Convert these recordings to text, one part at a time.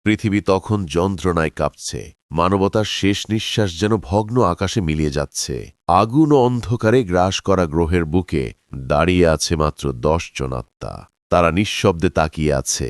পৃথিবী তখন যন্ত্রণায় কাঁপছে, মানবতার শেষ নিঃশ্বাস যেন ভগ্ন আকাশে মিলিয়ে যাচ্ছে। আগুন ও অন্ধকারে গ্রাস করা গ্রহের বুকে দাঁড়িয়ে আছে মাত্র ১০ জন আত্মা। তারা নিঃশব্দে তাকিয়ে আছে,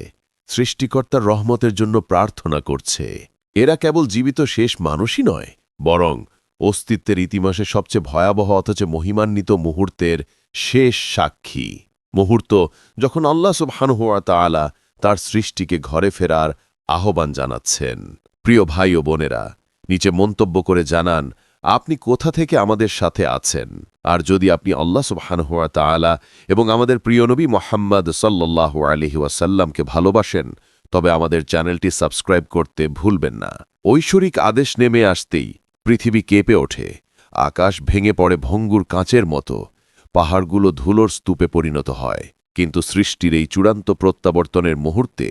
সৃষ্টিকর্তার রহমতের জন্য প্রার্থনা করছে। এরা কেবল জীবিত শেষ মানুষই নয়, বরং অস্তিত্বের ইতিহাসে সবচেয়ে ভয়াবহ অথচ মহিমান্বিত মুহূর্তের শেষ সাক্ষী। মুহূর্ত যখন আল্লাহ সুবহানাহু ওয়া তাআলা তার সৃষ্টিকে ঘরে ফেরার আহ্বান জানাচ্ছেন। প্রিয় ভাই ও বোনেরা, নিচে মন্তব্য করে জানান আপনি কোথা থেকে আমাদের সাথে আছেন। আর যদি আপনি আল্লাহ সুবহানাহু ওয়া তাআলা এবং আমাদের প্রিয় নবী মুহাম্মদ সাল্লাল্লাহু আলাইহি ওয়াসাল্লামকে ভালোবাসেন, তবে আমাদের চ্যানেলটি সাবস্ক্রাইব করতে ভুলবেন না। ঐশ্বরিক আদেশ নেমে আসতেই পৃথিবী কেঁপে ওঠে, আকাশ ভেঙে পড়ে ভঙ্গুর কাঁচের মতো, পাহাড়গুলো ধুলোর স্তূপে পরিণত হয়। কিন্তু সৃষ্টির এই চূড়ান্ত প্রত্যাবর্তনের মুহূর্তে,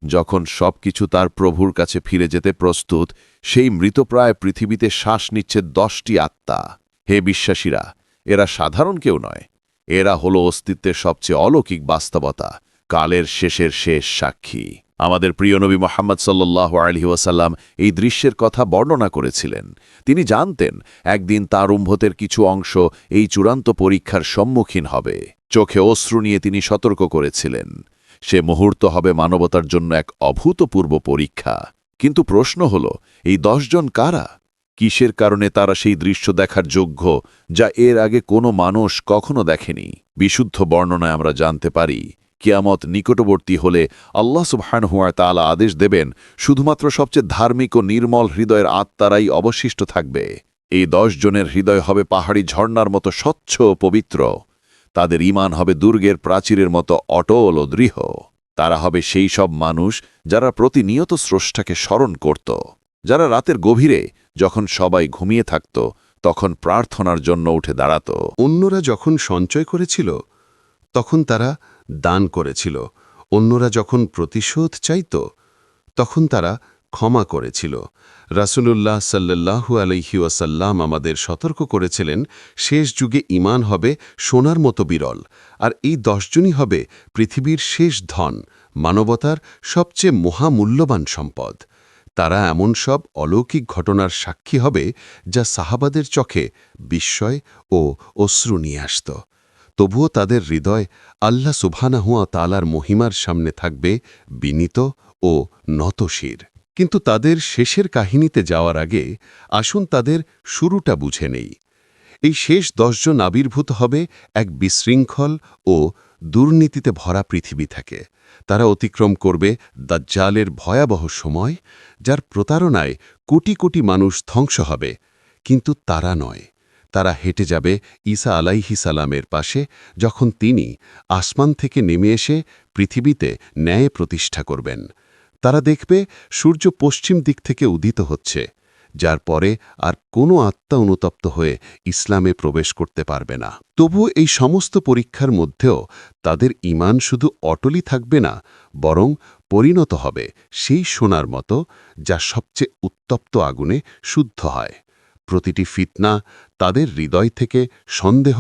যখন সবকিছু তার প্রভুর কাছে ফিরে যেতে প্রস্তুত, সেই মৃতপ্রায় পৃথিবীতে শ্বাস নিচ্ছে ১০টি আত্মা। হে বিশ্বাসীরা, এরা সাধারণ কেউ নয়, এরা হলো অস্তিত্বের সবচেয়ে অলৌকিক বাস্তবতা, কালের শেষের শেষ সাক্ষী। আমাদের প্রিয় নবী মুহাম্মদ সাল্লাল্লাহু আলাইহি ওয়াসাল্লাম এই দৃশ্যের কথা বর্ণনা করেছিলেন। তিনি জানতেন একদিন তার উম্মতের কিছু অংশ এই চূড়ান্ত পরীক্ষার সম্মুখীন হবে। চোখে অশ্রু নিয়ে তিনি সতর্ক করেছিলেন, সে মুহূর্ত হবে মানবতার জন্য এক অভূতপূর্ব পরীক্ষা। কিন্তু প্রশ্ন হল, এই ১০ জন কারা? কিসের কারণে তারা সেই দৃশ্য দেখার যোগ্য, যা এর আগে কোনো মানুষ কখনো দেখেনি? বিশুদ্ধ বর্ণনায় আমরা জানতে পারি, কিয়ামত নিকটবর্তী হলে আল্লাহ সুবহানাহু ওয়া তাআলা আদেশ দেবেন, শুধুমাত্র সবচেয়ে ধার্মিক ও নির্মল হৃদয়ের আত্মারাই অবশিষ্ট থাকবে। এই ১০ জনের হৃদয় হবে পাহাড়ি ঝর্ণার মতো স্বচ্ছ ও পবিত্র। তাদের ঈমান হবে দুর্গের প্রাচীরের মতো অটল ও দৃঢ়। তারা হবে সেই সব মানুষ যারা প্রতিনিয়ত স্রষ্টাকে স্মরণ করত, যারা রাতের গভীরে যখন সবাই ঘুমিয়ে থাকত তখন প্রার্থনার জন্য উঠে দাঁড়াত। অন্যরা যখন সঞ্চয় করেছিল তখন তারা দান করেছিল, অন্যরা যখন প্রতিশোধ চাইত তখন তারা ক্ষমা করেছিল। রাসূলুল্লাহ সাল্লাল্লাহু আলাইহি ওয়াসাল্লাম আমাদের সতর্ক করেছিলেন, শেষ যুগে ঈমান হবে সোনার মতো বিরল, আর এই ১০ জনই হবে পৃথিবীর শেষ ধন, মানবতার সবচেয়ে মহামূল্যবান সম্পদ। তারা এমন সব অলৌকিক ঘটনার সাক্ষী হবে যা সাহাবাদের চোখে বিস্ময় ও অশ্রু নিয়ে আসত। তবুও তাদের হৃদয় আল্লাহ সুবহানাহু ওয়া তাআলার মহিমার সামনে থাকবে বিনীত ও নতশির। কিন্তু তাদের শেষের কাহিনীতে যাওয়ার আগে আসুন তাদের শুরুটা বুঝে নেই। এই শেষ ১০ জন আবির্ভূত হবে এক বিশৃঙ্খল ও দুর্নীতিতে ভরা পৃথিবী থেকে। তারা অতিক্রম করবে দাজ্জালের ভয়াবহ সময়, যার প্রতারণায় কোটি কোটি মানুষ ধ্বংস হবে। কিন্তু তারা নয়, তারা হেঁটে যাবে ঈসা আলাইহিস সালামের পাশে, যখন তিনি আসমান থেকে নেমে এসে পৃথিবীতে ন্যায় প্রতিষ্ঠা করবেন। তারা দেখবে সূর্য পশ্চিম দিক থেকে উদিত হচ্ছে, যার পরে আর কোনো আত্মা অনুতপ্ত হয়ে ইসলামে প্রবেশ করতে পারবে না। তবুও এই সমস্ত পরীক্ষার মধ্যেও তাদের ঈমান শুধু অটলই থাকবে না, বরং পরিণত হবে সেই সোনার মতো যা সবচেয়ে উত্তপ্ত আগুনে শুদ্ধ হয়। প্রতিটি ফিতনা তাদের হৃদয় থেকে সন্দেহ,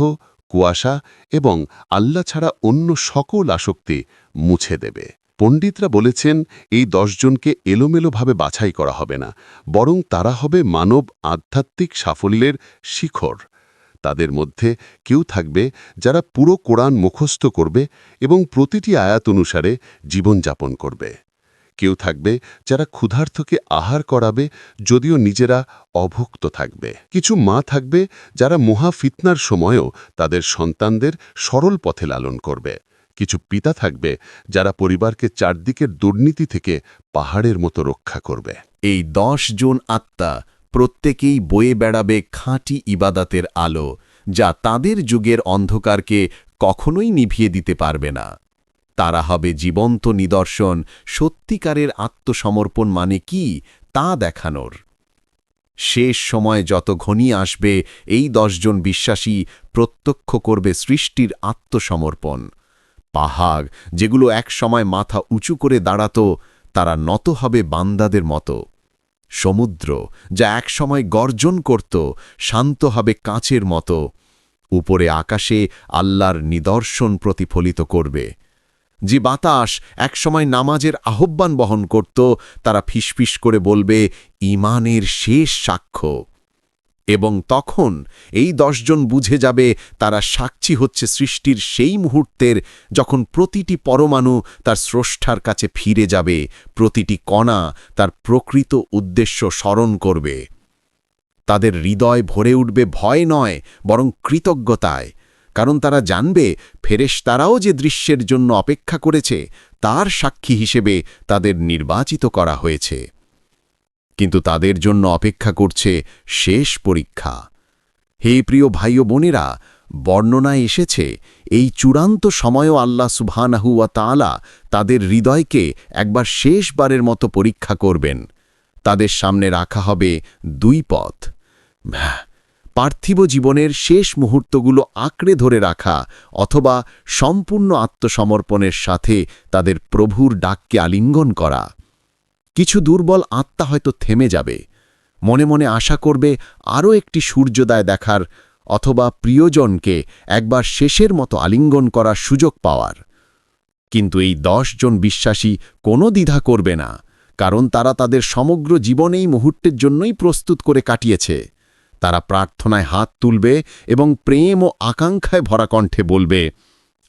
কুয়াশা এবং আল্লাহ ছাড়া অন্য সকল আসক্তি মুছে দেবে। পণ্ডিতরা বলেছেন, এই ১০ জনকে এলোমেলোভাবে বাছাই করা হবে না, বরং তারা হবে মানব আধ্যাত্মিক সাফল্যের শিখর। তাদের মধ্যে কেউ থাকবে যারা পুরো কোরআন মুখস্থ করবে এবং প্রতিটি আয়াত অনুসারে জীবনযাপন করবে। কেউ থাকবে যারা ক্ষুধার্তকে আহার করাবে, যদিও নিজেরা অভুক্ত থাকবে। কিছু মা থাকবে যারা মহা ফিতনার সময়ও তাদের সন্তানদের সরল পথে লালন করবে। কিছু পিতা থাকবে যারা পরিবারকে চারদিকের দুর্নীতি থেকে পাহাড়ের মতো রক্ষা করবে। এই ১০ জন আত্মা প্রত্যেকেই বয়ে বেড়াবে খাঁটি ইবাদাতের আলো, যা তাদের যুগের অন্ধকারকে কখনোই নিভিয়ে দিতে পারবে না। তারা হবে জীবন্ত নিদর্শন সত্যিকারের আত্মসমর্পণ মানে কি তা দেখানোর। শেষ সময় যত ঘনিয়ে আসবে, এই ১০ জন বিশ্বাসী প্রত্যক্ষ করবে সৃষ্টির আত্মসমর্পণ। পাহাড় যেগুলো এক সময় মাথা উঁচু করে দাঁড়াত, তারা নত হবে বান্দাদের মতো। সমুদ্র যা এক সময় গর্জন করত, শান্ত হবে কাঁচের মতো। উপরে আকাশে আল্লাহর নিদর্শন প্রতিফলিত করবে। যে বাতাস একসময় নামাজের আহ্বান বহন করত, তারা ফিসফিস করে বলবে, ঈমানের শেষ সাক্ষ্য। এবং তখন এই 10 জন বুঝে যাবে তারা সাক্ষী হচ্ছে সৃষ্টির সেই মুহূর্তের, যখন প্রতিটি পরমাণু তার স্রষ্টার কাছে ফিরে যাবে, প্রতিটি কণা তার প্রকৃত উদ্দেশ্য স্মরণ করবে। তাদের হৃদয় ভরে উঠবে ভয় নয়, বরং কৃতজ্ঞতায়, কারণ তারা জানবে ফেরেশতারাও যে দৃশ্যের জন্য অপেক্ষা করেছে তার সাক্ষী হিসেবে তাদের নির্বাচিত করা হয়েছে। কিন্তু তাদের জন্য অপেক্ষা করছে শেষ পরীক্ষা। হে প্রিয় ভাই ও বোনেরা, বর্ণনায় এসেছে এই চূড়ান্ত সময়ও আল্লাহ সুবহানাহু ওয়া তাআলা তাদের হৃদয়কে একবার শেষবারের মতো পরীক্ষা করবেন। তাদের সামনে রাখা হবে 2 পথ, পার্থিব জীবনের শেষ মুহূর্তগুলো আঁকড়ে ধরে রাখা, অথবা সম্পূর্ণ আত্মসমর্পণের সাথে তাদের প্রভুর ডাককে আলিঙ্গন করা। কিছু দুর্বল আত্মা হয়তো থেমে যাবে, মনে মনে আশা করবে আরও একটি সূর্যোদয় দেখার, অথবা প্রিয়জনকে একবার শেষের মতো আলিঙ্গন করার সুযোগ পাওয়ার। কিন্তু এই 10 জন বিশ্বাসী কোনো দ্বিধা করবে না, কারণ তারা তাদের সমগ্র জীবন এই মুহূর্তের জন্যই প্রস্তুত করে কাটিয়েছে। তারা প্রার্থনায় হাত তুলবে এবং প্রেম ও আকাঙ্ক্ষায় ভরা কণ্ঠে বলবে,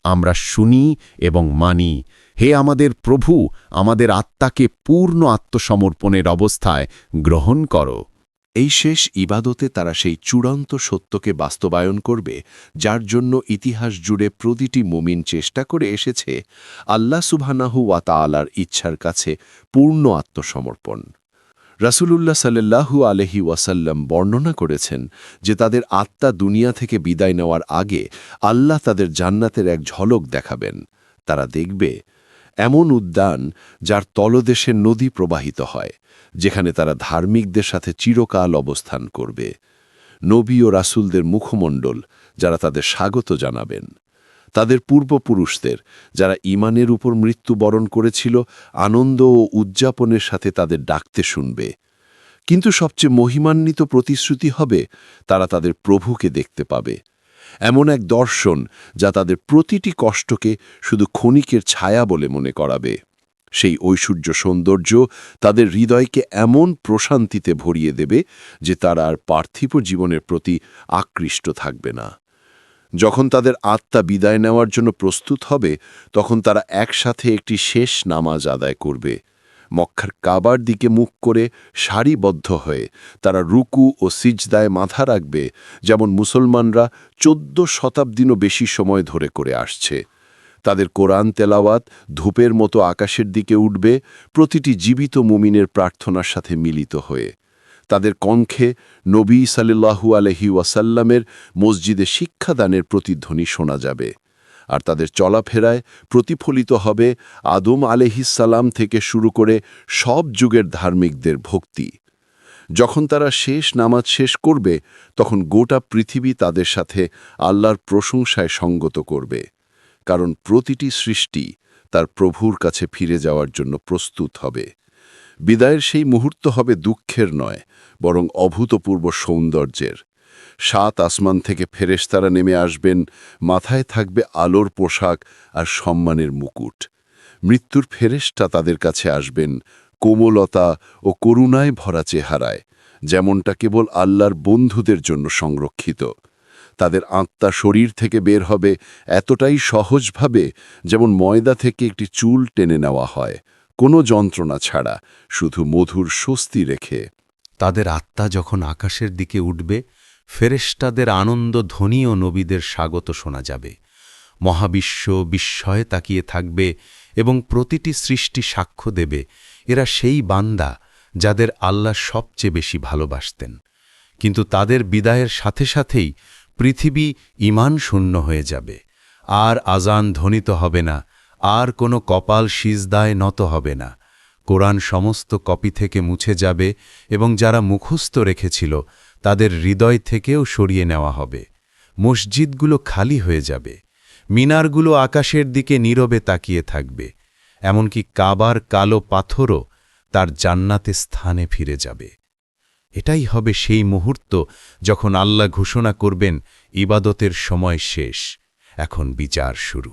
আমরা শুনি এবং মানি। হে আমাদের প্রভু, আমাদের আত্মাকে পূর্ণ আত্মসমর্পণের অবস্থায় গ্রহণ করো। এই শেষ ইবাদতে তারা সেই চূড়ান্ত সত্যকে বাস্তবায়ন করবে, যার জন্য ইতিহাস জুড়ে প্রতিটি মুমিন চেষ্টা করে এসেছে, আল্লাহ সুবহানাহু ওয়া তাআলার ইচ্ছার কাছে পূর্ণ আত্মসমর্পণ। রাসূলুল্লাহ সাল্লাল্লাহু আলাইহি ওয়াসাল্লাম বর্ণনা করেছেন যে তাদের আত্মা দুনিয়া থেকে বিদায় নেওয়ার আগে আল্লাহ তাদের জান্নাতের এক ঝলক দেখাবেন। তারা দেখবে এমন উদ্যান যার তলদেশে নদী প্রবাহিত হয়, যেখানে তারা ধার্মিকদের সাথে চিরকাল অবস্থান করবে। নবী ও রাসূলদের মুখমণ্ডল যারা তাদের স্বাগত জানাবেন। তাদের পূর্বপুরুষদের যারা ঈমানের উপর মৃত্যুবরণ করেছিল আনন্দ ও উদযাপনের সাথে তাদের ডাকতে শুনবে। কিন্তু সবচেয়ে মহিমান্বিত প্রতিশ্রুতি হবে তারা তাদের প্রভুকে দেখতে পাবে। এমন এক দর্শন যা তাদের প্রতিটি কষ্টকে শুধু ক্ষণিকের ছায়া বলে মনে করাবে। সেই ঐশ্বর্য সৌন্দর্য তাদের হৃদয়কে এমন প্রশান্তিতে ভরিয়ে দেবে যে তারা আর পার্থিব জীবনের প্রতি আকৃষ্ট থাকবে না। যখন তাদের আত্মা বিদায় নেওয়ার জন্য প্রস্তুত হবে, তখন তারা একসাথে একটি শেষ নামাজ আদায় করবে। মক্কার কাবার দিকে মুখ করে সারিবদ্ধ হয়ে তারা রুকু ও সিজদায় মাথা রাখবে, যেমন মুসলমানরা 14 শতাব্দীরও বেশি সময় ধরে করে আসছে। তাদের কোরআন তেলাওয়াত ধূপের মতো আকাশের দিকে উঠবে, প্রতিটি জীবিত মুমিনের প্রার্থনার সাথে মিলিত হয়ে। তাদের কণ্ঠে নবী সাল্লাল্লাহু আলাইহি ওয়াসাল্লামের মসজিদে শিক্ষাদানের প্রতিধ্বনি শোনা যাবে, আর তাদের চলাফেরায় প্রতিফলিত হবে আদম আলাইহিসসালাম থেকে শুরু করে সব যুগের ধার্মিকদের ভক্তি। যখন তারা শেষ নামাজ শেষ করবে, তখন গোটা পৃথিবী তাদের সাথে আল্লাহর প্রশংসায় সঙ্গত করবে, কারণ প্রতিটি সৃষ্টি তার প্রভুর কাছে ফিরে যাওয়ার জন্য প্রস্তুত হবে। বিদায়ের সেই মুহূর্ত হবে দুঃখের নয়, বরং অভূতপূর্ব সৌন্দর্যের। 7 আসমান থেকে ফেরেশতারা নেমে আসবেন, মাথায় থাকবে আলোর পোশাক আর সম্মানের মুকুট। মৃত্যুর ফেরেশতা তাদের কাছে আসবেন কোমলতা ও করুণায় ভরা চেহারায়, যেমনটা কেবল আল্লাহর বন্ধুদের জন্য সংরক্ষিত। তাদের আত্মা শরীর থেকে বের হবে এতটাই সহজভাবে, যেমন ময়দা থেকে একটি চুল টেনে নেওয়া হয়, কোনো যন্ত্রণা ছাড়া, শুধু মধুর স্বস্তি রেখে। তাদের আত্মা যখন আকাশের দিকে উঠবে, ফেরেশতাদের আনন্দ ধ্বনি ও নবীদের স্বাগত শোনা যাবে। মহাবিশ্ব বিস্ময়ে তাকিয়ে থাকবে এবং প্রতিটি সৃষ্টি সাক্ষ্য দেবে এরা সেই বান্দা যাদের আল্লাহ সবচেয়ে বেশি ভালোবাসতেন। কিন্তু তাদের বিদায়ের সাথে সাথেই পৃথিবী ঈমান শূন্য হয়ে যাবে। আর আজান ধ্বনিত হবে না, আর কোনো কপাল সিজদায় নত হবে না। কোরআন সমস্ত কপি থেকে মুছে যাবে এবং যারা মুখস্থ রেখেছিল তাদের হৃদয় থেকেও সরিয়ে নেওয়া হবে। মসজিদগুলো খালি হয়ে যাবে, মিনারগুলো আকাশের দিকে নীরবে তাকিয়ে থাকবে, এমনকি কাবার কালো পাথরও তার জান্নাতে স্থানে ফিরে যাবে। এটাই হবে সেই মুহূর্ত যখন আল্লাহ ঘোষণা করবেন, ইবাদতের সময় শেষ, এখন বিচার শুরু।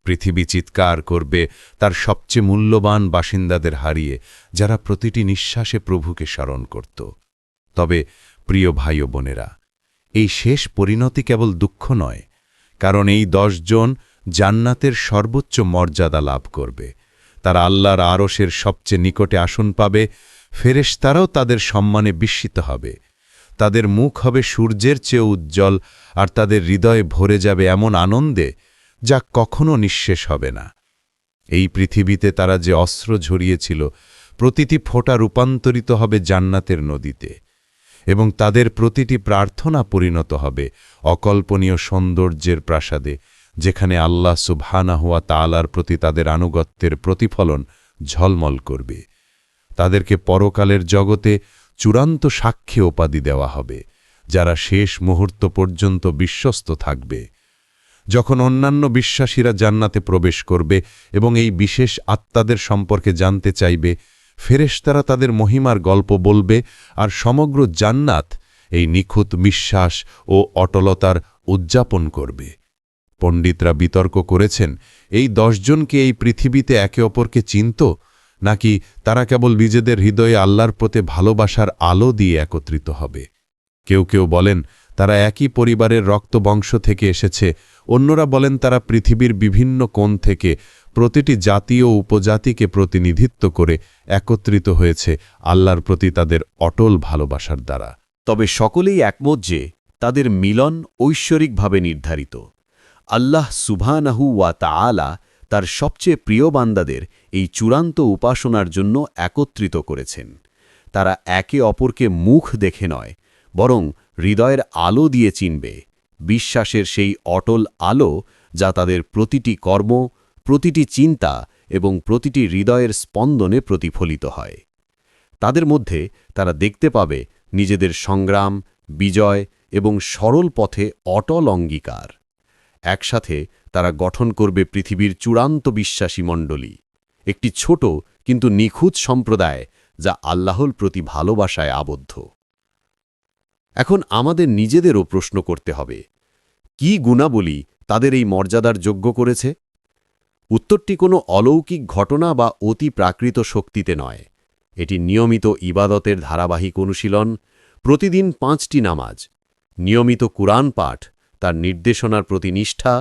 পৃথিবী চিৎকার করবে তার সবচেয়ে মূল্যবান বাসিন্দাদের হারিয়ে, যারা প্রতিটি নিঃশ্বাসে প্রভুকে স্মরণ করত। তবে প্রিয় ভাই ও বোনেরা, এই শেষ পরিণতি কেবল দুঃখ নয়, কারণ এই 10 জন জান্নাতের সর্বোচ্চ মর্যাদা লাভ করবে। তারা আল্লাহর আরশের সবচেয়ে নিকটে আসন পাবে, ফেরেশতারাও তাদের সম্মানে বিস্মিত হবে। তাদের মুখ হবে সূর্যের চেয়ে উজ্জ্বল, আর তাদের হৃদয়ে ভরে যাবে এমন আনন্দে যা কখনো নিঃশেষ হবে না। এই পৃথিবীতে তারা যে অস্ত্র ঝরিয়েছিল, প্রতিটি ফোঁটা রূপান্তরিত হবে জান্নাতের নদীতে, এবং তাদের প্রতিটি প্রার্থনা পরিণত হবে অকল্পনীয় সৌন্দর্যের প্রাসাদে, যেখানে আল্লাহ সুবহানাহু ওয়া তাআলার প্রতি তাদের আনুগত্যের প্রতিফলন ঝলমল করবে। তাদেরকে পরকালের জগতে চূড়ান্ত সাক্ষী উপাধি দেওয়া হবে, যারা শেষ মুহূর্ত পর্যন্ত বিশ্বস্ত থাকবে। যখন অন্যান্য বিশ্বাসীরা জান্নাতে প্রবেশ করবে এবং এই বিশেষ আত্মাদের সম্পর্কে জানতে চাইবে, ফেরেশতারা তাদের মহিমার গল্প বলবে, আর সমগ্র জান্নাত এই নিখুঁত বিশ্বাস ও অটলতার উদযাপন করবে। পণ্ডিতরা বিতর্ক করেছেন, এই 10 জনকে এই পৃথিবীতে একে অপরকে চিনত, নাকি তারা কেবল নিজেদের হৃদয়ে আল্লাহর প্রতি ভালোবাসার আলো দিয়ে একত্রিত হবে। কেউ কেউ বলেন তারা একই পরিবারের রক্তবংশ থেকে এসেছে, অন্যরা বলেন তারা পৃথিবীর বিভিন্ন কোণ থেকে প্রতিটি জাতি ও উপজাতিকে প্রতিনিধিত্ব করে একত্রিত হয়েছে আল্লাহর প্রতি তাদের অটল ভালোবাসার দ্বারা। তবে সকলেই একমত যে তাদের মিলন ঐশ্বরিকভাবে নির্ধারিত। আল্লাহ সুবহানাহু ওয়া তাআলা তার সবচেয়ে প্রিয় বান্দাদের এই চূড়ান্ত উপাসনার জন্য একত্রিত করেছেন। তারা একে অপরকে মুখ দেখে নয়, বরং হৃদয়ের আলো দিয়ে চিনবে, বিশ্বাসের সেই অটল আলো যা তাদের প্রতিটি কর্ম, প্রতিটি চিন্তা এবং প্রতিটি হৃদয়ের স্পন্দনে প্রতিফলিত হয়। তাদের মধ্যে তারা দেখতে পাবে নিজেদের সংগ্রাম, বিজয় এবং সরল পথে অটল অঙ্গীকার। একসাথে তারা গঠন করবে পৃথিবীর চূড়ান্ত বিশ্বাসী মণ্ডলী, একটি ছোট কিন্তু নিখুঁত সম্প্রদায় যা আল্লাহর প্রতি ভালোবাসায় আবদ্ধ। এখন আমাদের নিজেদেরও প্রশ্ন করতে হবে, কি গুণাবলী তাদের এই মর্যাদার যোগ্য করেছে? উত্তরটি কোনো অলৌকিক ঘটনা বা অতি প্রাকৃত শক্তিতে নয়। এটি নিয়মিত ইবাদতের ধারাবাহিক অনুশীলন, প্রতিদিন 5টি নামাজ, নিয়মিত কুরআন পাঠ, তার নির্দেশনার প্রতি নিষ্ঠা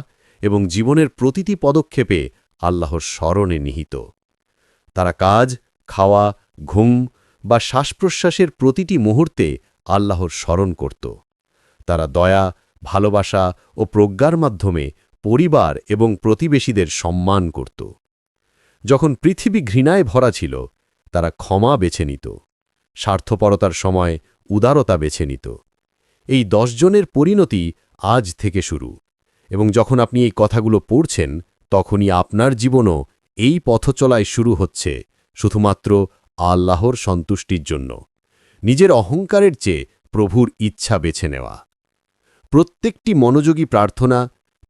এবং জীবনের প্রতিটি পদক্ষেপে আল্লাহর স্মরণে নিহিত। তারা কাজ, খাওয়া, ঘুম বা শ্বাসপ্রশ্বাসের প্রতিটি মুহূর্তে আল্লাহর স্মরণ করত। তারা দয়া, ভালোবাসা ও প্রজ্ঞার মাধ্যমে পরিবার এবং প্রতিবেশীদের সম্মান করত। যখন পৃথিবী ঘৃণায় ভরা ছিল, তারা ক্ষমা বেছে নিত, স্বার্থপরতার সময় উদারতা বেছে নিত। এই 10 জনের পরিণতি আজ থেকে শুরু, এবং যখন আপনি এই কথাগুলো পড়ছেন, তখনই আপনার জীবনও এই পথচলায় শুরু হচ্ছে, শুধুমাত্র আল্লাহর সন্তুষ্টির জন্য, নিজের অহংকারের চেয়ে প্রভুর ইচ্ছা বেছে নেওয়া। প্রত্যেকটি মনোযোগী প্রার্থনা,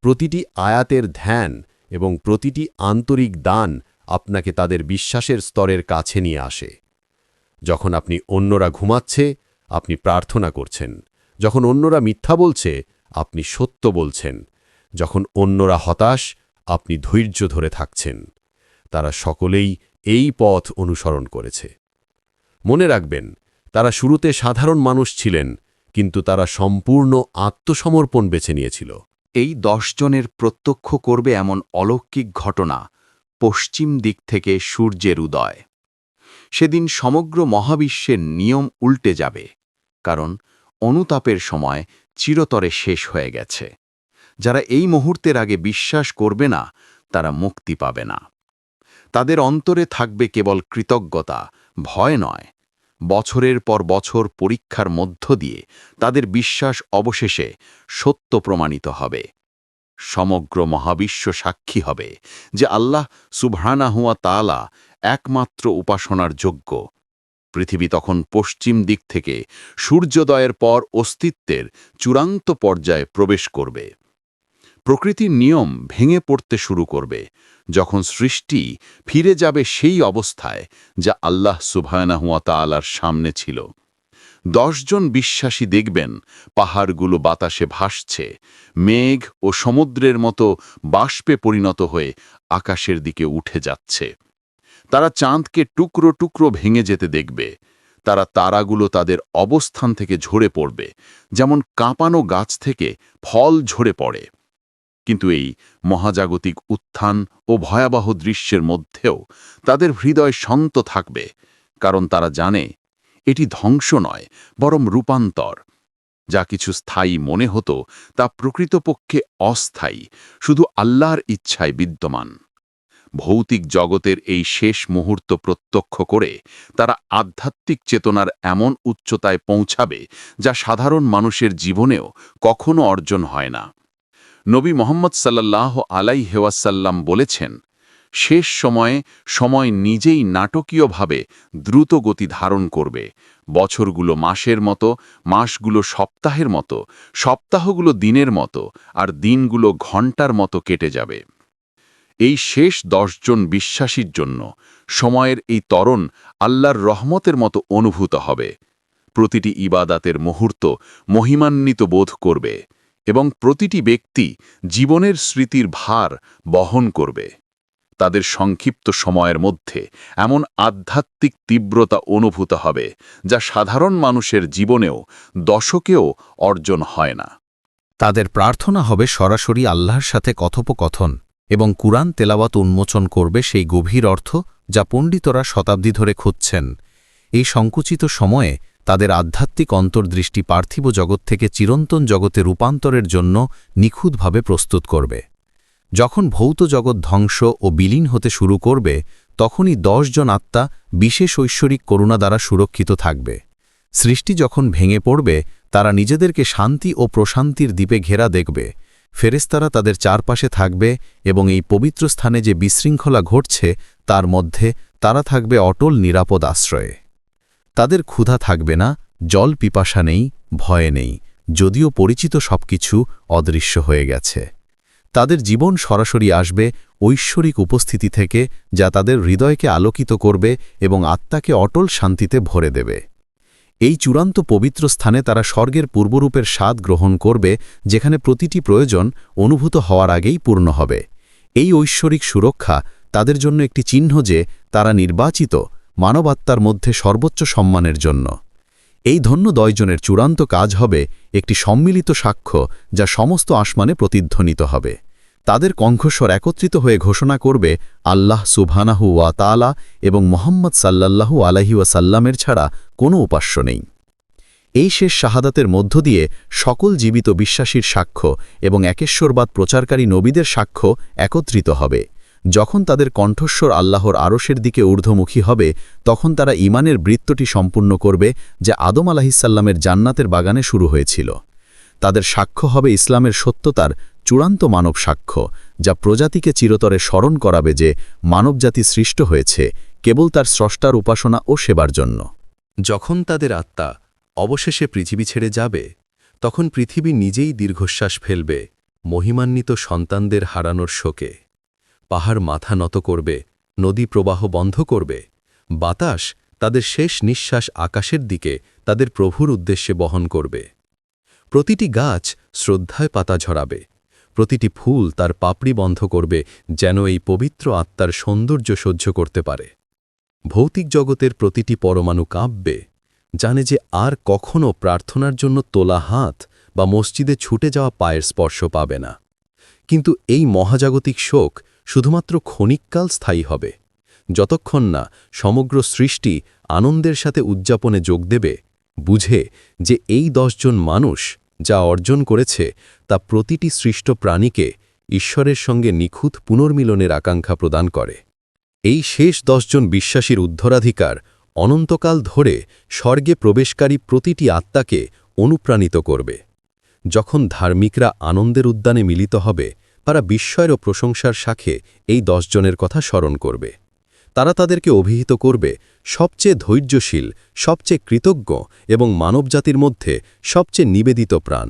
প্রতিটি আয়াতের ধ্যান এবং প্রতিটি আন্তরিক দান আপনাকে তাদের বিশ্বাসের স্তরের কাছে নিয়ে আসে। যখন আপনি অন্যরা ঘুমাচ্ছে, আপনি প্রার্থনা করছেন। যখন অন্যরা মিথ্যা বলছে, আপনি সত্য বলছেন। যখন অন্যরা হতাশ, আপনি ধৈর্য ধরে থাকছেন। তারা সকলেই এই পথ অনুসরণ করেছে। মনে রাখবেন, তারা শুরুতে সাধারণ মানুষ ছিলেন, কিন্তু তারা সম্পূর্ণ আত্মসমর্পণ বেছে নিয়েছিল। এই 10 জনের প্রত্যক্ষ করবে এমন অলৌকিক ঘটনা পশ্চিম দিক থেকে সূর্যের উদয়। সেদিন সমগ্র মহাবিশ্বের নিয়ম উল্টে যাবে, কারণ অনুতাপের সময় চিরতরে শেষ হয়ে গেছে। যারা এই মুহূর্তের আগে বিশ্বাস করবে না, তারা মুক্তি পাবে না। তাদের অন্তরে থাকবে কেবল কৃতজ্ঞতা, ভয় নয়। বছরের পর বছর পরীক্ষার মধ্য দিয়ে তাদের বিশ্বাস অবশেষে সত্য প্রমাণিত হবে। সমগ্র মহাবিশ্ব সাক্ষী হবে যে আল্লাহ সুবহানাহু ওয়া তাআলা একমাত্র উপাসনার যোগ্য। পৃথিবী তখন পশ্চিম দিক থেকে সূর্যোদয়ের পর অস্তিত্বের চূড়ান্ত পর্যায়ে প্রবেশ করবে। প্রকৃতির নিয়ম ভেঙে পড়তে শুরু করবে, যখন সৃষ্টি ফিরে যাবে সেই অবস্থায় যা আল্লাহ সুবহানাহু ওয়া তাআলার সামনে ছিল। 10 জন বিশ্বাসী দেখবেন পাহাড়গুলো বাতাসে ভাসছে, মেঘ ও সমুদ্রের মতো বাষ্পে পরিণত হয়ে আকাশের দিকে উঠে যাচ্ছে। তারা চাঁদকে টুকরো টুকরো ভেঙে যেতে দেখবে। তারাগুলো তাদের অবস্থান থেকে ঝরে পড়বে, যেমন কাঁপানো গাছ থেকে ফল ঝরে পড়ে। কিন্তু এই মহাজাগতিক উত্থান ও ভয়াবহ দৃশ্যের মধ্যেও তাদের হৃদয় শান্ত থাকবে, কারণ তারা জানে এটি ধ্বংস নয়, বরং রূপান্তর। যা কিছু স্থায়ী মনে হতো তা প্রকৃতপক্ষে অস্থায়ী, শুধু আল্লাহর ইচ্ছায় বিদ্যমান। ভৌতিক জগতের এই শেষ মুহূর্ত প্রত্যক্ষ করে তারা আধ্যাত্মিক চেতনার এমন উচ্চতায় পৌঁছাবে যা সাধারণ মানুষের জীবনেও কখনো অর্জন হয় না। নবী মুহাম্মদ সাল্লাল্লাহু আলাইহি ওয়াসাল্লাম বলেছেন, শেষ সময়ে সময় নিজেই নাটকীয়ভাবে দ্রুত গতি ধারণ করবে। বছরগুলো মাসের মতো, মাসগুলো সপ্তাহের মতো, সপ্তাহগুলো দিনের মতো, আর দিনগুলো ঘণ্টার মতো কেটে যাবে। এই শেষ 10 জন বিশ্বাসীর জন্য সময়ের এই ত্বরণ আল্লাহর রহমতের মতো অনুভূত হবে। প্রতিটি ইবাদাতের মুহূর্ত মহিমান্বিত বোধ করবে এবং প্রতিটি ব্যক্তি জীবনের স্মৃতির ভার বহন করবে। তাদের সংক্ষিপ্ত সময়ের মধ্যে এমন আধ্যাত্মিক তীব্রতা অনুভূত হবে যা সাধারণ মানুষের জীবনেও দশকেও অর্জন হয় না। তাদের প্রার্থনা হবে সরাসরি আল্লাহর সাথে কথোপকথন, এবং কুরআন তেলাওয়াত উন্মোচন করবে সেই গভীর অর্থ যা পণ্ডিতরা শতাব্দী ধরে খুঁজছেন। এই সংকুচিত সময়ে তাদের আধ্যাত্মিক অন্তর্দৃষ্টি পার্থিব জগৎ থেকে চিরন্তন জগতে রূপান্তরের জন্য নিখুঁতভাবে প্রস্তুত করবে। যখন ভৌত জগৎ ধ্বংস ও বিলীন হতে শুরু করবে, তখনই 10 জন আত্মা বিশেষ ঐশ্বরিক করুণা দ্বারা সুরক্ষিত থাকবে। সৃষ্টি যখন ভেঙে পড়বে, তারা নিজেদেরকে শান্তি ও প্রশান্তির দ্বীপে ঘেরা দেখবে। ফেরেশতারা তাদের চারপাশে থাকবে এবং এই পবিত্র স্থানে যে বিশৃঙ্খলা ঘটছে তার মধ্যে তারা থাকবে অটল নিরাপদ আশ্রয়ে। তাদের ক্ষুধা থাকবে না, জল পিপাসা নেই, ভয় নেই, যদিও পরিচিত সবকিছু অদৃশ্য হয়ে গেছে। তাদের জীবন সরাসরি আসবে ঐশ্বরিক উপস্থিতি থেকে, যা তাদের হৃদয়কে আলোকিত করবে এবং আত্মাকে অটল শান্তিতে ভরে দেবে। এই চূড়ান্ত পবিত্র স্থানে তারা স্বর্গের পূর্বরূপের স্বাদ গ্রহণ করবে, যেখানে প্রতিটি প্রয়োজন অনুভূত হওয়ার আগেই পূর্ণ হবে। এই ঐশ্বরিক সুরক্ষা তাদের জন্য একটি চিহ্ন যে তারা নির্বাচিত মানবাত্মার মধ্যে সর্বোচ্চ সম্মানের জন্য। এই ধন্য 10 জনের চূড়ান্ত কাজ হবে একটি সম্মিলিত সাক্ষ্য যা সমস্ত আসমানে প্রতিধ্বনিত হবে। তাদের কণ্ঠস্বর একত্রিত হয়ে ঘোষণা করবে, আল্লাহ সুবহানাহু ওয়া তাআলা এবং মুহাম্মদ সাল্লাল্লাহু আলাইহি ওয়াসাল্লামের ছাড়া কোনো উপাস্য নেই। এই শেষ শাহাদাতের মধ্য দিয়ে সকল জীবিত বিশ্বাসীর সাক্ষ্য এবং একেশ্বরবাদ প্রচারকারী নবীদের সাক্ষ্য একত্রিত হবে। যখন তাদের কণ্ঠস্বর আল্লাহর আরশের দিকে ঊর্ধ্বমুখী হবে, তখন তারা ঈমানের বৃত্তটি সম্পূর্ণ করবে যা আদম আলাইহিসসালামের জান্নাতের বাগানে শুরু হয়েছিল। তাদের সাক্ষ্য হবে ইসলামের সত্যতার চূড়ান্ত মানব সাক্ষ্য, যা প্রজাতিকে চিরতরে স্মরণ করাবে যে মানবজাতি সৃষ্ট হয়েছে কেবল তার স্রষ্টার উপাসনা ও সেবার জন্য। যখন তাদের আত্মা অবশেষে পৃথিবী ছেড়ে যাবে, তখন পৃথিবী নিজেই দীর্ঘশ্বাস ফেলবে মহিমান্বিত সন্তানদের হারানোর শোকে। পাহাড় মাথা নত করবে, নদী প্রবাহ বন্ধ করবে, বাতাস তাদের শেষ নিঃশ্বাস আকাশের দিকে তাদের প্রভুর উদ্দেশ্যে বহন করবে। প্রতিটি গাছ শ্রদ্ধায় পাতা ঝরাবে, প্রতিটি ফুল তার পাপড়ি বন্ধ করবে, যেন এই পবিত্র আত্মার সৌন্দর্য সহ্য করতে পারে। ভৌতিক জগতের প্রতিটি পরমাণু কাঁপবে, জানে যে আর কখনও প্রার্থনার জন্য তোলা হাত বা মসজিদে ছুটে যাওয়া পায়ের স্পর্শ পাবে না। কিন্তু এই মহাজাগতিক শোক শুধুমাত্র ক্ষণিককাল স্থায়ী হবে। যতক্ষণ না সমগ্র সৃষ্টি আনন্দের সাথে উদযাপনে যোগ দেবে, বুঝে যে এই 10 জন মানুষ যা অর্জন করেছে তা প্রতিটি সৃষ্ট প্রাণীকে ঈশ্বরের সঙ্গে নিখুঁত পুনর্মিলনের আকাঙ্ক্ষা প্রদান করে। এই শেষ 10 জন বিশ্বাসীর উদ্ধরাধিকার অনন্তকাল ধরে স্বর্গে প্রবেশকারী প্রতিটি আত্মাকে অনুপ্রাণিত করবে। যখন ধার্মিকরা আনন্দের উদ্যানে মিলিত হবে, তারা বিস্ময়ের ও প্রশংসার সাথে এই 10 জনের কথা স্মরণ করবে। তারা তাদেরকে অভিহিত করবে সবচেয়ে ধৈর্যশীল, সবচেয়ে কৃতজ্ঞ এবং মানবজাতির মধ্যে সবচেয়ে নিবেদিত প্রাণ।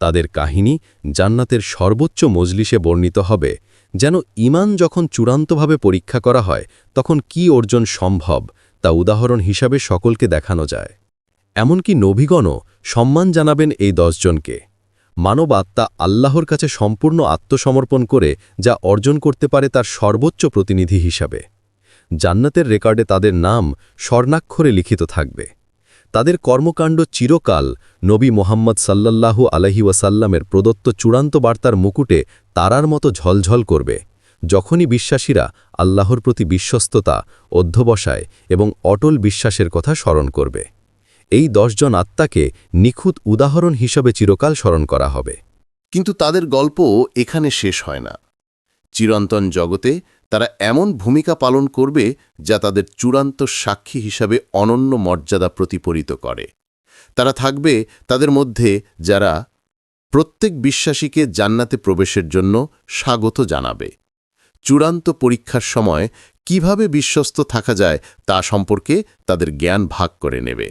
তাদের কাহিনী জান্নাতের সর্বোচ্চ মজলিসে বর্ণিত হবে, যেন ঈমান যখন চূড়ান্তভাবে পরীক্ষা করা হয় তখন কি অর্জন সম্ভব তা উদাহরণ হিসাবে সকলকে দেখানো যায়। এমনকি নবীগণও সম্মান জানাবেন এই 10 জনকে। মানব আত্মা আল্লাহর কাছে সম্পূর্ণ আত্মসমর্পণ করে যা অর্জন করতে পারে তার সর্বোচ্চ প্রতিনিধি হিসাবে। জান্নাতের রেকর্ডে তাদের নাম স্বর্ণাক্ষরে লিখিত থাকবে। তাদের কর্মকাণ্ড চিরকাল নবী মোহাম্মদ সাল্লাল্লাহু আলাইহি ওয়াসাল্লামের প্রদত্ত চূড়ান্ত বার্তার মুকুটে তারার মতো ঝলঝল করবে, যখনই বিশ্বাসীরা আল্লাহর প্রতি বিশ্বস্ততা, অধ্যবসায় এবং অটল বিশ্বাসের কথা স্মরণ করবে। এই 10 জন আত্মাকে নিখুঁত উদাহরণ হিসাবে চিরকাল স্মরণ করা হবে। কিন্তু তাদের গল্প এখানে শেষ হয় না। চিরন্তন জগতে তারা এমন ভূমিকা পালন করবে যা তাদের চূড়ান্ত সাক্ষী হিসাবে অনন্য মর্যাদা প্রতিফলিত করে। তারা থাকবে তাদের মধ্যে যারা প্রত্যেক বিশ্বাসীকে জান্নাতে প্রবেশের জন্য স্বাগত জানাবে। চূড়ান্ত পরীক্ষার সময় কিভাবে বিশ্বস্ত থাকা যায় তা সম্পর্কে তাদের জ্ঞান ভাগ করে নেবে।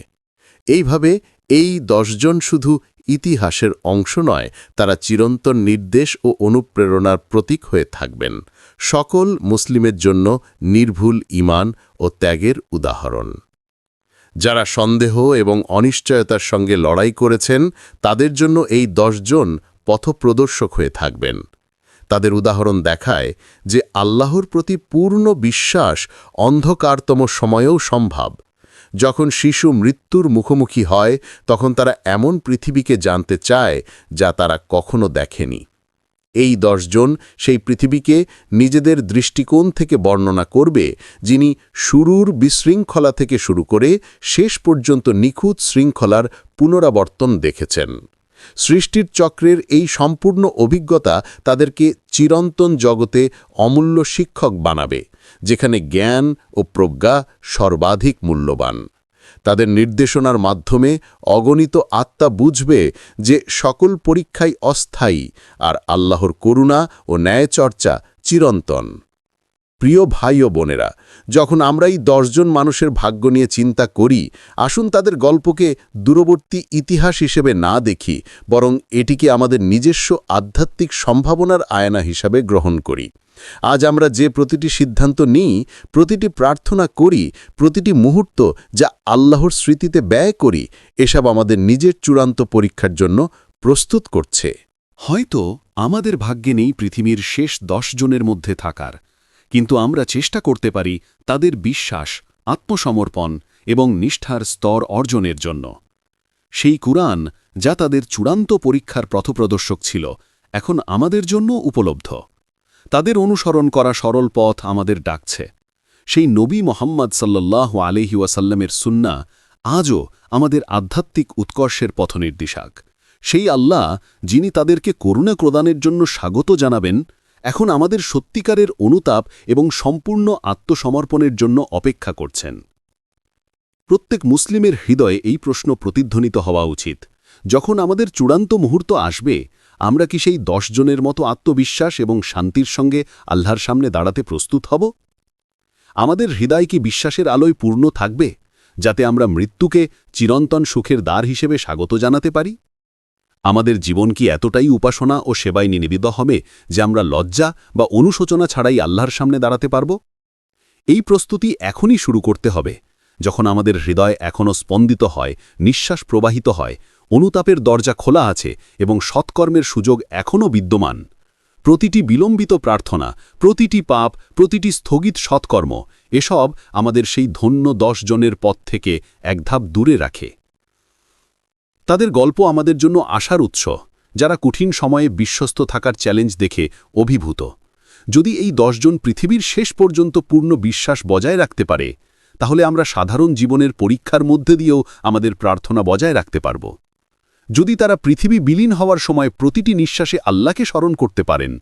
এইভাবে এই 10 জন শুধু ইতিহাসের অংশ নয়, তারা চিরন্তন নির্দেশ ও অনুপ্রেরণার প্রতীক হয়ে থাকবেন, সকল মুসলিমের জন্য নির্ভুল ঈমান ও ত্যাগের উদাহরণ। যারা সন্দেহ এবং অনিশ্চয়তার সঙ্গে লড়াই করেছেন তাদের জন্য এই 10 জন পথপ্রদর্শক হয়ে থাকবেন। তাদের উদাহরণ দেখায় যে আল্লাহর প্রতি পূর্ণ বিশ্বাস অন্ধকারতম সময়েও সম্ভব। যখন শিশু মৃত্যুর মুখোমুখি হয় তখন তারা এমন পৃথিবীকে জানতে চায় যা তারা কখনো দেখেনি। এই 10 জন সেই পৃথিবীকে নিজেদের দৃষ্টিকোণ থেকে বর্ণনা করবে, যিনি শুরুর বিশৃঙ্খলা থেকে শুরু করে শেষ পর্যন্ত নিখুঁত শৃঙ্খলার পুনরাবর্তন দেখেছেন। সৃষ্টির চক্রের এই সম্পূর্ণ অভিজ্ঞতা তাদেরকে চিরন্তন জগতে অমূল্য শিক্ষক বানাবে, যেখানে জ্ঞান ও প্রজ্ঞা সর্বাধিক মূল্যবান। তাদের নির্দেশনার মাধ্যমে অগণিত আত্মা বুঝবে যে সকল পরীক্ষাই অস্থায়ী আর আল্লাহর করুণা ও ন্যায়চর্চা চিরন্তন। প্রিয় ভাই ও বোনেরা, যখন আমরা এই 10 জন মানুষের ভাগ্য নিয়ে চিন্তা করি, আসুন তাদের গল্পকে দূরবর্তী ইতিহাস হিসেবে না দেখি, বরং এটিকে আমাদের নিজস্ব আধ্যাত্মিক সম্ভাবনার আয়না হিসাবে গ্রহণ করি। আজ আমরা যে প্রতিটি সিদ্ধান্ত নিই, প্রতিটি প্রার্থনা করি, প্রতিটি মুহূর্ত যা আল্লাহর স্মৃতিতে ব্যয় করি, এসব আমাদের নিজের চূড়ান্ত পরীক্ষার জন্য প্রস্তুত করছে। হয়তো আমাদের ভাগ্যে নেই পৃথিবীর শেষ 10 জনের মধ্যে থাকার, কিন্তু আমরা চেষ্টা করতে পারি তাদের বিশ্বাস, আত্মসমর্পণ এবং নিষ্ঠার স্তর অর্জনের জন্য। সেই কুরআন যা তাদের চূড়ান্ত পরীক্ষার পথপ্রদর্শক ছিল, এখন আমাদের জন্য উপলব্ধ। তাদের অনুসরণ করা সরল পথ আমাদের ডাকছে। সেই নবী মোহাম্মদ সাল্লাল্লাহু আলাইহি ওয়াসাল্লামের সুন্নাহ আজও আমাদের আধ্যাত্মিক উৎকর্ষের পথনির্দেশক। সেই আল্লাহ যিনি তাদেরকে করুণা প্রদানের জন্য স্বাগত জানাবেন, এখন আমাদের সত্যিকারের অনুতাপ এবং সম্পূর্ণ আত্মসমর্পণের জন্য অপেক্ষা করছেন। প্রত্যেক মুসলিমের হৃদয়ে এই প্রশ্ন প্রতিধ্বনিত হওয়া উচিত, যখন আমাদের চূড়ান্ত মুহূর্ত আসবে, আমরা কি সেই 10 জনের মতো আত্মবিশ্বাস এবং শান্তির সঙ্গে আল্লাহর সামনে দাঁড়াতে প্রস্তুত হব? আমাদের হৃদয় কি বিশ্বাসের আলোয় পূর্ণ থাকবে, যাতে আমরা মৃত্যুকে চিরন্তন সুখের দ্বার হিসেবে স্বাগত জানাতে পারি? আমাদের জীবন কি এতটাই উপাসনা ও সেবায় নিবেদিত হবে যে আমরা লজ্জা বা অনুশোচনা ছাড়াই আল্লাহর সামনে দাঁড়াতে পারব? এই প্রস্তুতি এখনই শুরু করতে হবে, যখন আমাদের হৃদয় এখনও স্পন্দিত হয়, নিঃশ্বাস প্রবাহিত হয়, অনুতাপের দরজা খোলা আছে এবং সৎকর্মের সুযোগ এখনও বিদ্যমান। প্রতিটি বিলম্বিত প্রার্থনা, প্রতিটি পাপ, প্রতিটি স্থগিত সৎকর্ম, এসব আমাদের সেই ধন্য 10 জনের পথ থেকে এক ধাপ দূরে রাখে। তাদের গল্প আমাদের জন্য আশার উৎস, যারা কঠিন সময়ে বিশ্বস্ত থাকার চ্যালেঞ্জ দেখে অভিভূত। যদি এই 10 জন পৃথিবীর শেষ পর্যন্ত পূর্ণ বিশ্বাস বজায় রাখতে পারে, তাহলে আমরা সাধারণ জীবনের পরীক্ষার মধ্যে দিয়েও আমাদের প্রার্থনা বজায় রাখতে পারব। যদি তারা পৃথিবী বিলীন হওয়ার সময় প্রতিটি নিঃশ্বাসে আল্লাহকে স্মরণ করতে পারেন,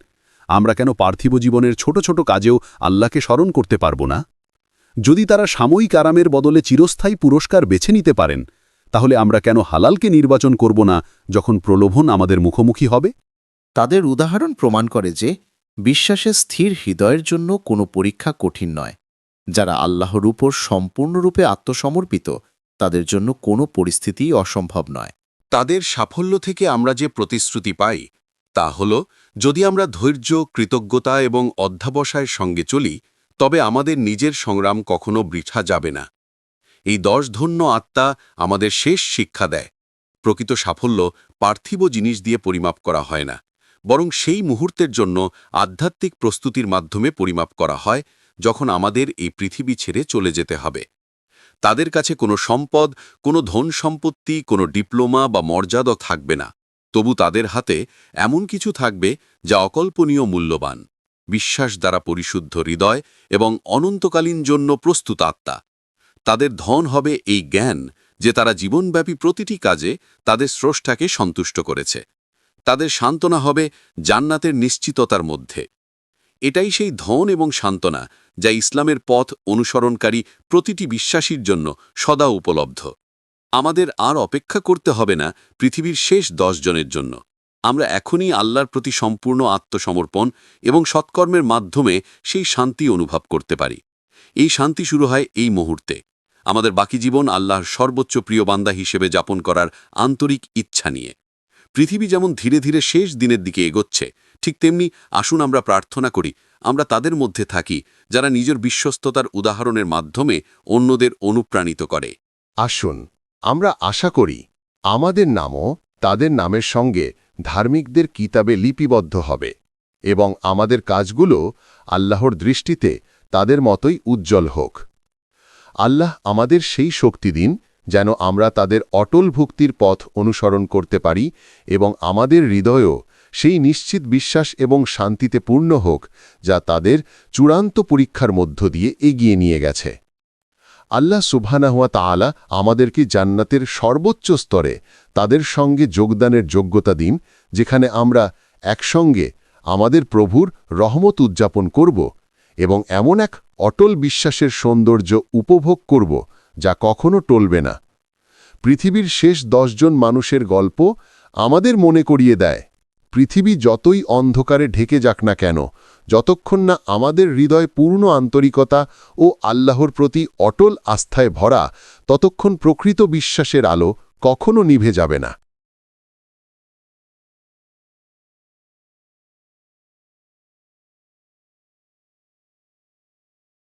আমরা কেন পার্থিব জীবনের ছোট ছোট কাজেও আল্লাহকে স্মরণ করতে পারব না? যদি তারা সাময়িক আরামের বদলে চিরস্থায়ী পুরস্কার বেছে নিতে পারেন, তাহলে আমরা কেন হালালকে নির্বাচন করব না যখন প্রলোভন আমাদের মুখোমুখি হবে? তাদের উদাহরণ প্রমাণ করে যে বিশ্বাসের স্থির হৃদয়ের জন্য কোনো পরীক্ষা কঠিন নয়। যারা আল্লাহর উপর সম্পূর্ণরূপে আত্মসমর্পিত, তাদের জন্য কোনো পরিস্থিতিই অসম্ভব নয়। তাদের সাফল্য থেকে আমরা যে প্রতিশ্রুতি পাই তা হল, যদি আমরা ধৈর্য, কৃতজ্ঞতা এবং অধ্যবসায়ের সঙ্গে চলি, তবে আমাদের নিজের সংগ্রাম কখনো বৃথা যাবে না। এই 10 ধন্য আত্মা আমাদের শেষ শিক্ষা দেয় প্রকৃত সাফল্য পার্থিব জিনিস দিয়ে পরিমাপ করা হয় না, বরং সেই মুহূর্তের জন্য আধ্যাত্মিক প্রস্তুতির মাধ্যমে পরিমাপ করা হয় যখন আমাদের এই পৃথিবী ছেড়ে চলে যেতে হবে। তাদের কাছে কোনো সম্পদ, কোনো ধন সম্পত্তি, কোনো ডিপ্লোমা বা মর্যাদা থাকবে না, তবু তাদের হাতে এমন কিছু থাকবে যা অকল্পনীয় মূল্যবান, বিশ্বাস দ্বারা পরিশুদ্ধ হৃদয় এবং অনন্তকালীন জন্য প্রস্তুত আত্মা। তাদের ধন হবে এই জ্ঞান যে তারা জীবনব্যাপী প্রতিটি কাজে তাদের স্রষ্টাকে সন্তুষ্ট করেছে। তাদের সান্ত্বনা হবে জান্নাতের নিশ্চিততার মধ্যে। এটাই সেই ধন এবং সান্ত্বনা যা ইসলামের পথ অনুসরণকারী প্রতিটি বিশ্বাসীর জন্য সদা উপলব্ধ। আমাদের আর অপেক্ষা করতে হবে না পৃথিবীর শেষ 10 জনের জন্য। আমরা এখনই আল্লাহর প্রতি সম্পূর্ণ আত্মসমর্পণ এবং সৎকর্মের মাধ্যমে সেই শান্তি অনুভব করতে পারি। এই শান্তি শুরু হয় এই মুহূর্তে। আমাদের বাকি জীবন আল্লাহর সর্বোচ্চ প্রিয় বান্দা হিসেবে যাপন করার আন্তরিক ইচ্ছা নিয়ে। পৃথিবী যেমন ধীরে ধীরে শেষ দিনের দিকে এগোচ্ছে, ঠিক তেমনি আসুন আমরা প্রার্থনা করি আমরা তাদের মধ্যে থাকি যারা নিজের বিশ্বস্ততার উদাহরণের মাধ্যমে অন্যদের অনুপ্রাণিত করে। আসুন আমরা আশা করি আমাদের নামও তাদের নামের সঙ্গে ধার্মিকদের কিতাবে লিপিবদ্ধ হবে এবং আমাদের কাজগুলো আল্লাহর দৃষ্টিতে তাদের মতোই উজ্জ্বল হোক। আল্লাহ আমাদের সেই শক্তি দিন যেন আমরা তাদের অটল ভক্তির পথ অনুসরণ করতে পারি এবং আমাদের হৃদয়ও সেই নিশ্চিত বিশ্বাস এবং শান্তিতে পূর্ণ হোক যা তাদের চূড়ান্ত পরীক্ষার মধ্য দিয়ে এগিয়ে নিয়ে গেছে। আল্লাহ সুবহানাহু ওয়া তাআলা আমাদেরকে জান্নাতের সর্বোচ্চ স্তরে তাদের সঙ্গে যোগদানের যোগ্যতা দিন, যেখানে আমরা একসঙ্গে আমাদের প্রভুর রহমত উদযাপন করব এবং এমন এক অটল বিশ্বাসের সৌন্দর্য উপভোগ করব যা কখনো টলবে না। পৃথিবীর শেষ 10 জন মানুষের গল্প আমাদের মনে করিয়ে দেয়, পৃথিবী যতই অন্ধকারে ঢেকে যাক না কেন, যতক্ষণ না আমাদের হৃদয় পূর্ণ আন্তরিকতা ও আল্লাহর প্রতি অটল আস্থায় ভরা, ততক্ষণ প্রকৃত বিশ্বাসের আলো কখনো নিভে যাবে না।